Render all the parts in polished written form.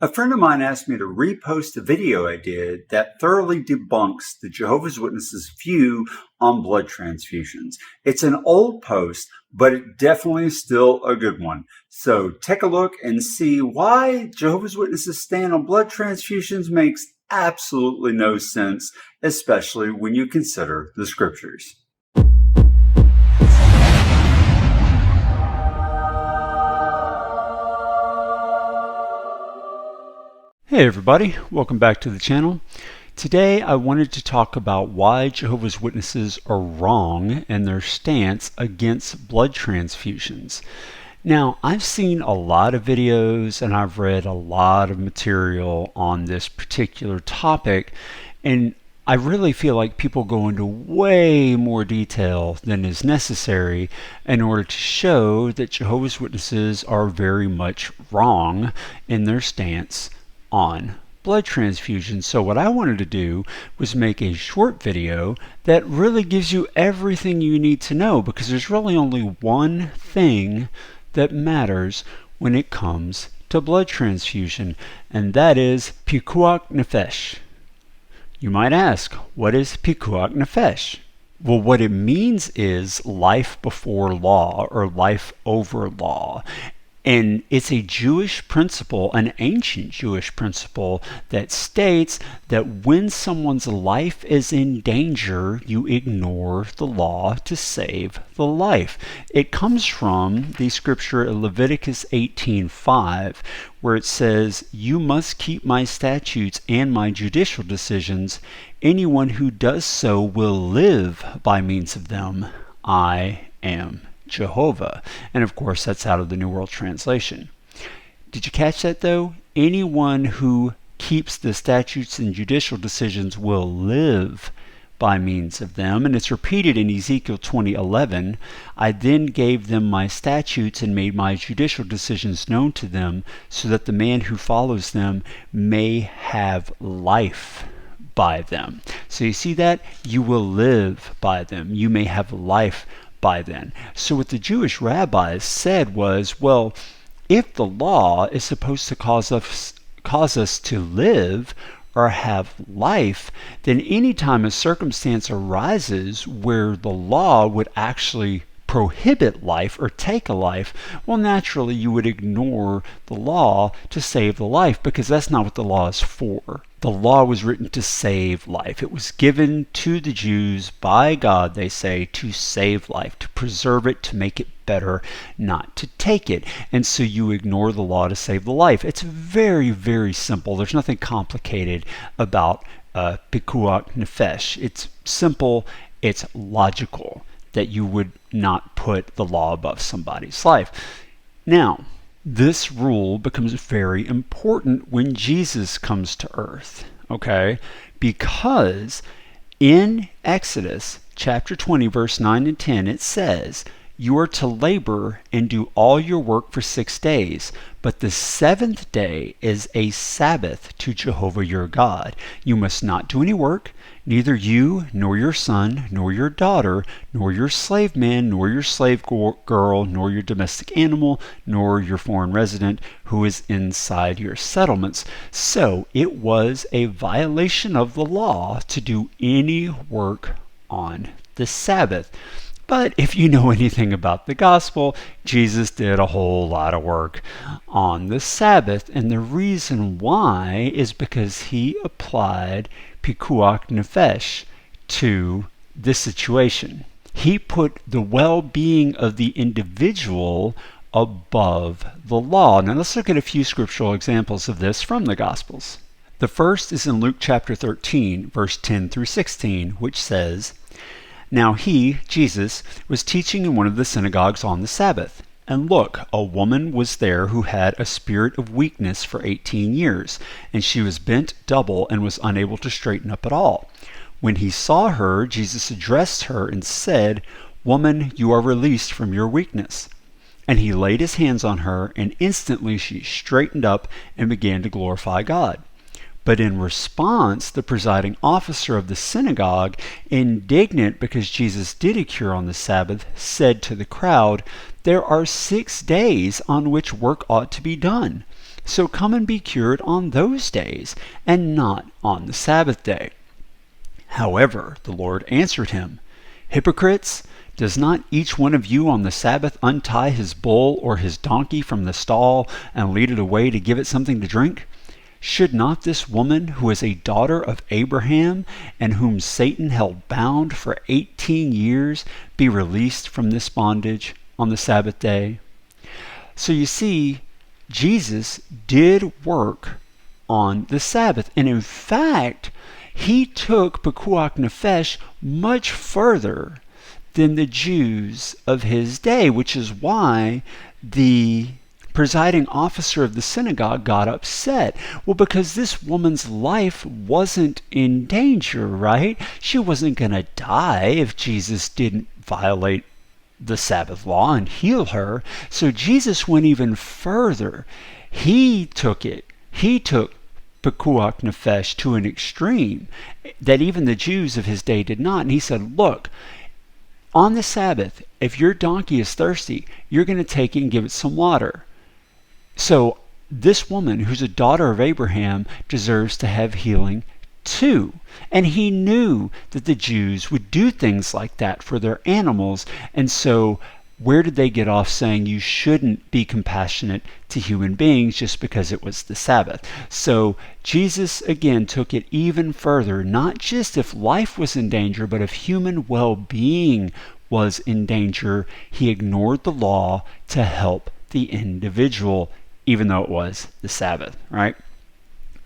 A friend of mine asked me to repost a video I did that thoroughly debunks the Jehovah's Witnesses' view on blood transfusions. It's an old post, but it definitely is still a good one. So take a look and see why Jehovah's Witnesses' stand on blood transfusions makes absolutely no sense, especially when you consider the scriptures. Hey everybody, welcome back to the channel. Today I wanted to talk about why Jehovah's Witnesses are wrong in their stance against blood transfusions. Now, I've seen a lot of videos and I've read a lot of material on this particular topic, and I really feel like people go into way more detail than is necessary in order to show that Jehovah's Witnesses are very much wrong in their stance on blood transfusions. So what I wanted to do was make a short video that really gives you everything you need to know, because there's really only one thing that matters when it comes to blood transfusion, and that is pikuach nefesh. You might ask, what is pikuach nefesh? Well, what it means is life before law, or life over law. And it's a Jewish principle, an ancient Jewish principle, that states that when someone's life is in danger, you ignore the law to save the life. It comes from the scripture in Leviticus 18:5, where it says, "You must keep my statutes and my judicial decisions. Anyone who does so will live by means of them. I am Jehovah." And of course, that's out of the New World Translation. Did you catch that though? Anyone who keeps the statutes and judicial decisions will live by means of them. And it's repeated in Ezekiel 20:11. "I then gave them my statutes and made my judicial decisions known to them, so that the man who follows them may have life by them." So you see that? You will live by them. You may have life by then. So what the Jewish rabbis said was, well, if the law is supposed to cause us to live or have life, then anytime a circumstance arises where the law would actually prohibit life or take a life, well, naturally you would ignore the law to save the life, because that's not what the law is for. The law was written to save life. It was given to the Jews by God, they say, to save life, to preserve it, to make it better, not to take it. And so you ignore the law to save the life. It's very, very simple. There's nothing complicated about pikuach nefesh. It's simple. It's logical that you would not put the law above somebody's life. Now, this rule becomes very important when Jesus comes to earth, okay? Because in Exodus chapter 20, verse 9 and 10, it says, "You are to labor and do all your work for 6 days, but the seventh day is a Sabbath to Jehovah your God. You must not do any work, neither you, nor your son, nor your daughter, nor your slave man, nor your slave girl, nor your domestic animal, nor your foreign resident who is inside your settlements." So it was a violation of the law to do any work on the Sabbath. But if you know anything about the gospel, Jesus did a whole lot of work on the Sabbath. And the reason why is because he applied pikuach nefesh to this situation. He put the well-being of the individual above the law. Now let's look at a few scriptural examples of this from the Gospels. The first is in Luke chapter 13, verse 10 through 16, which says, "Now he, Jesus, was teaching in one of the synagogues on the Sabbath. And look, a woman was there who had a spirit of weakness for 18 years, and she was bent double and was unable to straighten up at all. When he saw her, Jesus addressed her and said, 'Woman, you are released from your weakness.' And he laid his hands on her, and instantly she straightened up and began to glorify God. But in response, the presiding officer of the synagogue, indignant because Jesus did a cure on the Sabbath, said to the crowd, 'There are 6 days on which work ought to be done. So come and be cured on those days, and not on the Sabbath day. However, the Lord answered him, Hypocrites, does not each one of you on the Sabbath untie his bull or his donkey from the stall and lead it away to give it something to drink? Should not this woman, who is a daughter of Abraham, and whom Satan held bound for 18 years, be released from this bondage on the Sabbath day? So you see, Jesus did work on the Sabbath. And in fact, he took Pekuach Nefesh much further than the Jews of his day, which is why the presiding officer of the synagogue got upset. Well, because this woman's life wasn't in danger, right? She wasn't going to die if Jesus didn't violate the Sabbath law and heal her. So Jesus went even further. He took Pekuach Nefesh to an extreme that even the Jews of his day did not. And he said, look, on the Sabbath, if your donkey is thirsty, you're going to take it and give it some water. So this woman, who's a daughter of Abraham, deserves to have healing too. And he knew that the Jews would do things like that for their animals. And so where did they get off saying you shouldn't be compassionate to human beings just because it was the Sabbath? So Jesus, again, took it even further, not just if life was in danger, but if human well-being was in danger. He ignored the law to help the individual, even though it was the Sabbath, right?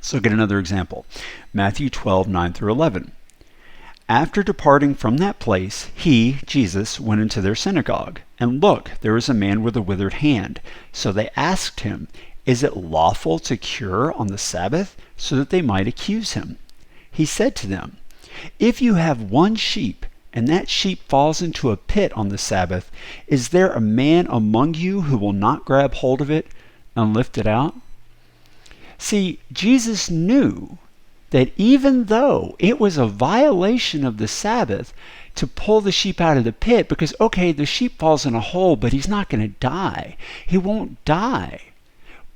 So get another example. Matthew 12, 9 through 11. After departing from that place, he, Jesus, went into their synagogue. And look, there was a man with a withered hand. So they asked him, Is it lawful to cure on the Sabbath? So that they might accuse him. He said to them, If you have one sheep, and that sheep falls into a pit on the Sabbath, is there a man among you who will not grab hold of it and lift it out? See, Jesus knew that even though it was a violation of the Sabbath to pull the sheep out of the pit, because, okay, the sheep falls in a hole, but he's not going to die. He won't die.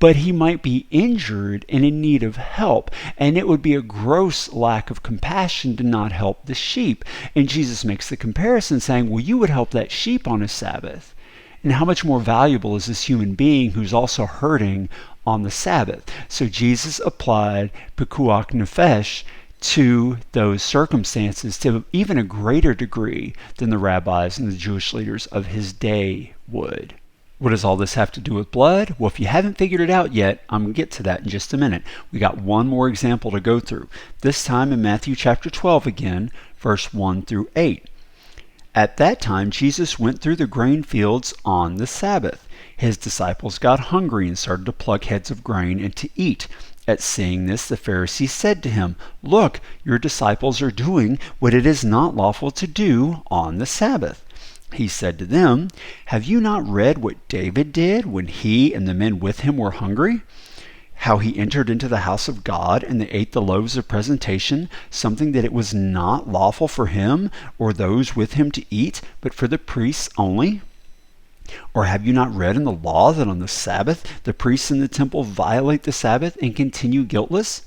But he might be injured and in need of help. And it would be a gross lack of compassion to not help the sheep. And Jesus makes the comparison saying, well, you would help that sheep on a Sabbath. And how much more valuable is this human being who's also hurting on the Sabbath? So Jesus applied Pekuach Nefesh to those circumstances to even a greater degree than the rabbis and the Jewish leaders of his day would. What does all this have to do with blood? Well, if you haven't figured it out yet, I'm going to get to that in just a minute. We got one more example to go through, this time in Matthew chapter 12 again, verse 1 through 8. At that time, Jesus went through the grain fields on the Sabbath. His disciples got hungry and started to pluck heads of grain and to eat. At seeing this, the Pharisees said to him, Look, your disciples are doing what it is not lawful to do on the Sabbath. He said to them, Have you not read what David did when he and the men with him were hungry? How he entered into the house of God and they ate the loaves of presentation, something that it was not lawful for him or those with him to eat, but for the priests only? Or have you not read in the law that on the Sabbath the priests in the temple violate the Sabbath and continue guiltless?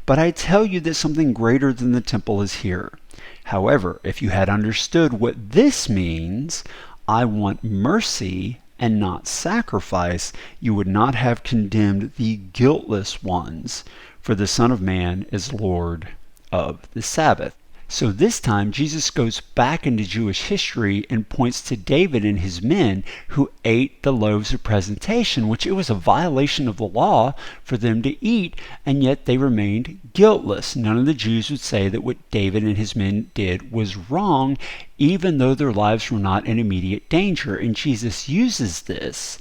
But I tell you that something greater than the temple is here. However, if you had understood what this means, I want mercy and not sacrifice, you would not have condemned the guiltless ones, for the Son of Man is Lord of the Sabbath. So this time, Jesus goes back into Jewish history and points to David and his men who ate the loaves of presentation, which it was a violation of the law for them to eat, and yet they remained guiltless. None of the Jews would say that what David and his men did was wrong, even though their lives were not in immediate danger. And Jesus uses this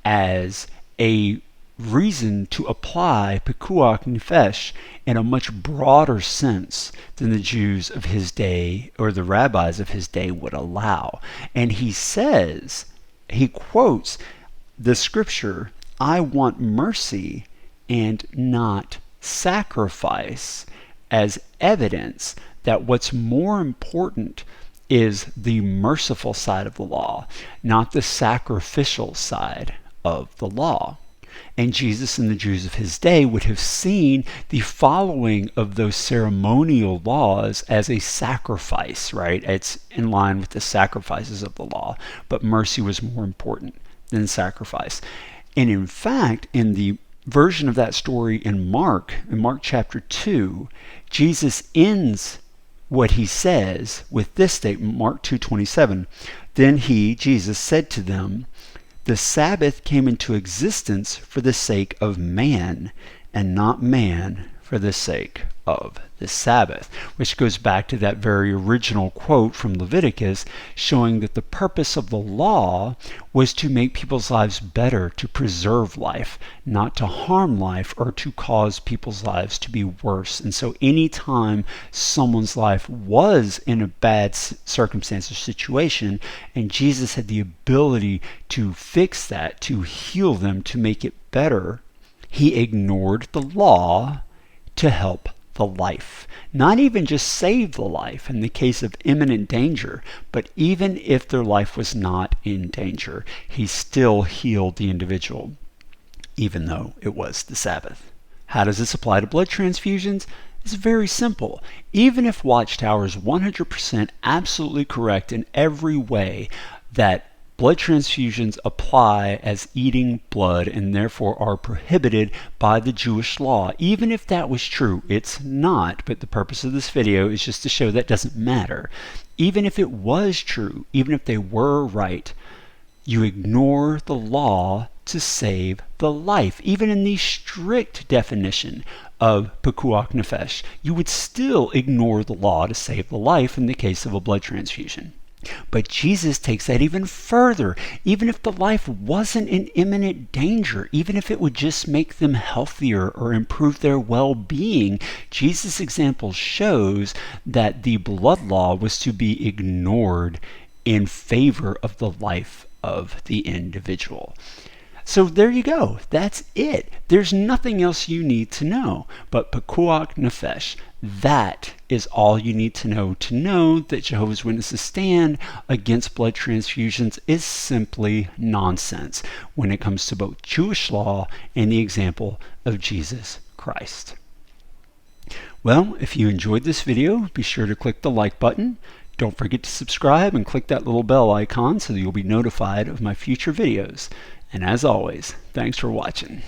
as a reason to apply Pekuach Nefesh in a much broader sense than the Jews of his day or the rabbis of his day would allow. And he quotes the scripture, I want mercy and not sacrifice, as evidence that what's more important is the merciful side of the law, not the sacrificial side of the law. And Jesus and the Jews of his day would have seen the following of those ceremonial laws as a sacrifice, right? It's in line with the sacrifices of the law, but mercy was more important than sacrifice. And in fact, in the version of that story in Mark chapter 2, Jesus ends what he says with this statement, Mark 2:27. Then he, Jesus, said to them, "The Sabbath came into existence for the sake of man, and not man for the sake of the Sabbath," which goes back to that very original quote from Leviticus, showing that the purpose of the law was to make people's lives better, to preserve life, not to harm life or to cause people's lives to be worse. And so anytime someone's life was in a bad circumstance or situation, and Jesus had the ability to fix that, to heal them, to make it better, he ignored the law to help the life. Not even just save the life in the case of imminent danger, but even if their life was not in danger, he still healed the individual, even though it was the Sabbath. How does this apply to blood transfusions? It's very simple. Even if Watchtower is 100% absolutely correct in every way that blood transfusions apply as eating blood and therefore are prohibited by the Jewish law. Even if that was true, it's not, but the purpose of this video is just to show that doesn't matter. Even if it was true, even if they were right, you ignore the law to save the life. Even in the strict definition of pikuach nefesh, you would still ignore the law to save the life in the case of a blood transfusion. But Jesus takes that even further. Even if the life wasn't in imminent danger, even if it would just make them healthier or improve their well-being, Jesus' example shows that the blood law was to be ignored in favor of the life of the individual. So there you go. That's it. There's nothing else you need to know. But pikuach nefesh, that is all you need to know that Jehovah's Witnesses stand against blood transfusions is simply nonsense when it comes to both Jewish law and the example of Jesus Christ. Well, if you enjoyed this video, be sure to click the like button. Don't forget to subscribe and click that little bell icon so that you'll be notified of my future videos. And as always, thanks for watching.